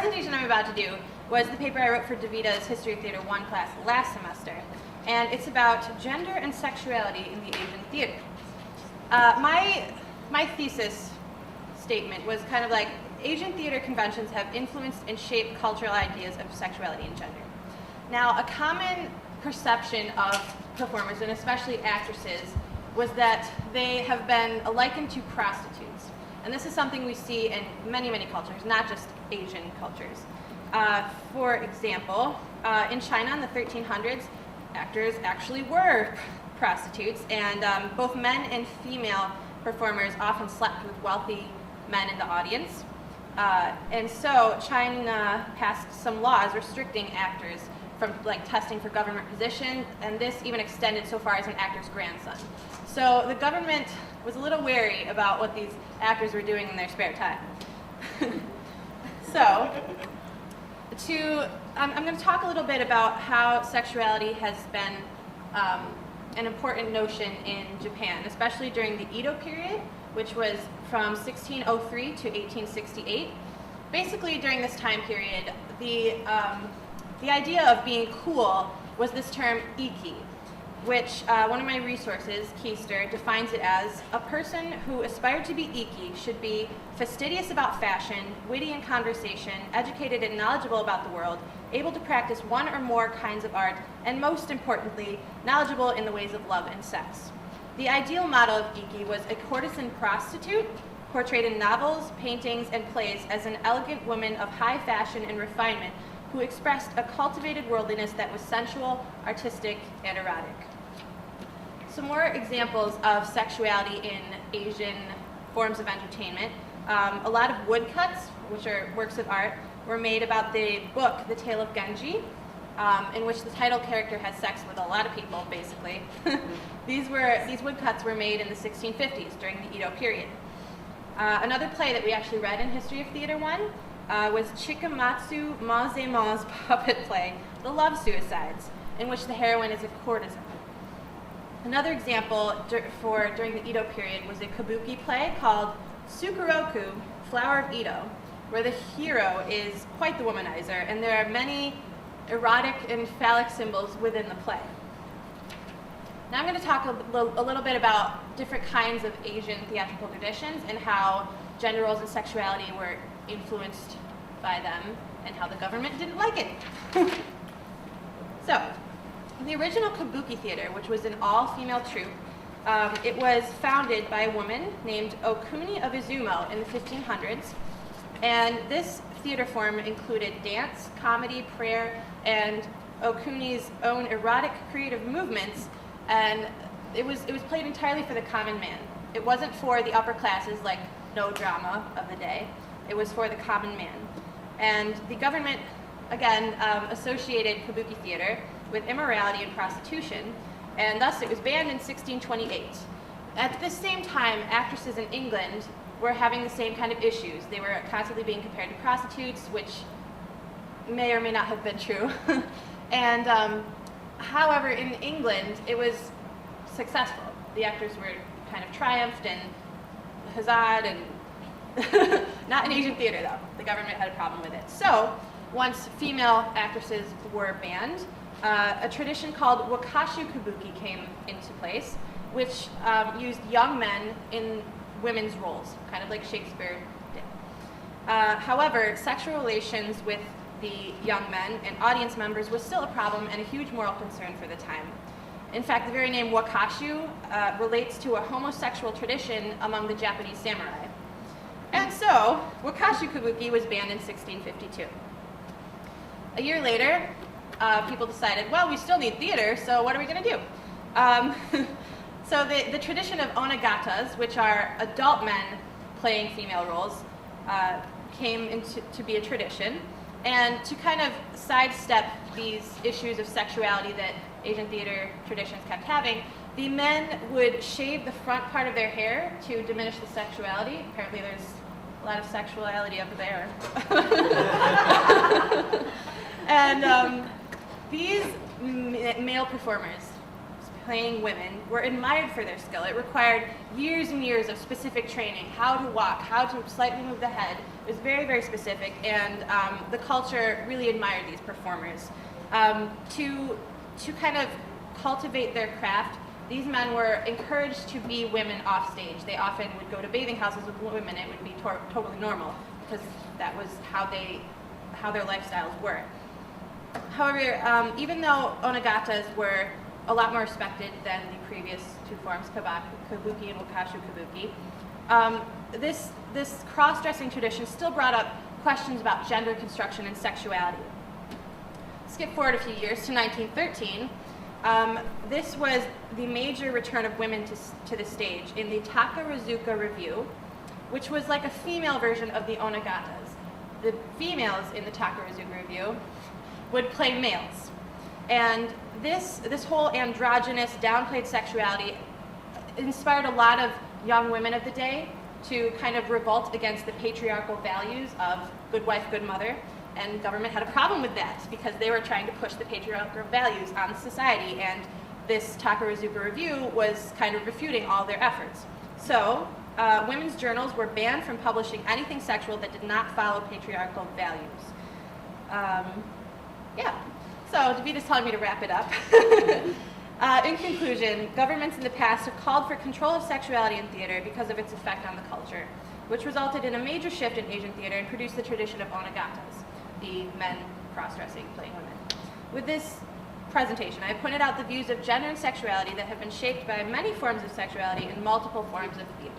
presentation I'm about to do was the paper I wrote for DeVita's History of Theater 1 class last semester, and it's about gender and sexuality in the Asian theater. My thesis statement was kind of like, Asian theater conventions have influenced and shaped cultural ideas of sexuality and gender. Now, a common perception of performers, and especially actresses, was that they have been likened to prostitutes. And this is something we see in many, many cultures, not just Asian cultures. For example, in China in the 1300s, actors actually were prostitutes, and both men and female performers often slept with wealthy men in the audience. And so China passed some laws restricting actors from testing for government position, and this even extended so far as an actor's grandson. So the government was a little wary about what these actors were doing in their spare time. So, I'm going to talk a little bit about how sexuality has been an important notion in Japan, especially during the Edo period, which was from 1603 to 1868. Basically, during this time period, the idea of being cool was this term iki, which one of my resources, Keister, defines it as a person who aspired to be iki should be fastidious about fashion, witty in conversation, educated and knowledgeable about the world, able to practice one or more kinds of art, and most importantly, knowledgeable in the ways of love and sex. The ideal model of iki was a courtesan prostitute, portrayed in novels, paintings, and plays as an elegant woman of high fashion and refinement who expressed a cultivated worldliness that was sensual, artistic, and erotic. Some more examples of sexuality in Asian forms of entertainment. A lot of woodcuts, which are works of art, were made about the book, The Tale of Genji, in which the title character has sex with a lot of people, basically. These woodcuts were made in the 1650s during the Edo period. Another play that we actually read in History of Theater 1 was Chikamatsu Mazemon's puppet play, The Love Suicides, in which the heroine is a courtesan. Another example during the Edo period was a kabuki play called Tsukuroku, Flower of Edo, where the hero is quite the womanizer, and there are many erotic and phallic symbols within the play. Now I'm going to talk a little bit about different kinds of Asian theatrical traditions and how gender roles and sexuality were influenced by them and how the government didn't like it. So, the original kabuki theater, which was an all-female troupe, it was founded by a woman named Okuni of Izumo in the 1500s, and this theater form included dance, comedy, prayer, and Okuni's own erotic creative movements, and it was played entirely for the common man. It wasn't for the upper classes like no drama of the day. It was for the common man. And the government, again, associated kabuki theater with immorality and prostitution, and thus it was banned in 1628. At the same time, actresses in England were having the same kind of issues. They were constantly being compared to prostitutes, which may or may not have been true. And however, in England, it was successful. The actors were kind of triumphed and huzzaed, and not in Asian theater, though. The government had a problem with it. So, once female actresses were banned, a tradition called wakashu kabuki came into place, which used young men in women's roles, kind of like Shakespeare did. However, sexual relations with the young men and audience members was still a problem and a huge moral concern for the time. In fact, the very name wakashu relates to a homosexual tradition among the Japanese samurai. And so, wakashu kabuki was banned in 1652. A year later, people decided, well, we still need theater, so what are we going to do? So the tradition of onnagatas, which are adult men playing female roles, came into to be a tradition. And to kind of sidestep these issues of sexuality that Asian theater traditions kept having, the men would shave the front part of their hair to diminish the sexuality. Apparently there's a lot of sexuality up there. And these male performers playing women were admired for their skill. It required years and years of specific training, how to walk, how to slightly move the head, It was very, very specific, and the culture really admired these performers. To kind of cultivate their craft, these men were encouraged to be women off stage. They often would go to bathing houses with women. It would be totally normal because that was how their lifestyles were. However, even though onnagatas were a lot more respected than the previous two forms, kabuki and wakashu kabuki, this cross-dressing tradition still brought up questions about gender construction and sexuality. Skip forward a few years to 1913. This was the major return of women to the stage in the Takarazuka Review, which was like a female version of the onnagatas. The females in the Takarazuka Review would play males. And this whole androgynous, downplayed sexuality inspired a lot of young women of the day to kind of revolt against the patriarchal values of good wife, good mother. And government had a problem with that because they were trying to push the patriarchal values on society, and this Takarazuka Review was kind of refuting all their efforts. So women's journals were banned from publishing anything sexual that did not follow patriarchal values. Yeah, so Davita's telling me to wrap it up. In conclusion, governments in the past have called for control of sexuality in theater because of its effect on the culture, which resulted in a major shift in Asian theater and produced the tradition of onnagatas, the men cross-dressing, playing women. With this presentation, I have pointed out the views of gender and sexuality that have been shaped by many forms of sexuality in multiple forms of theater.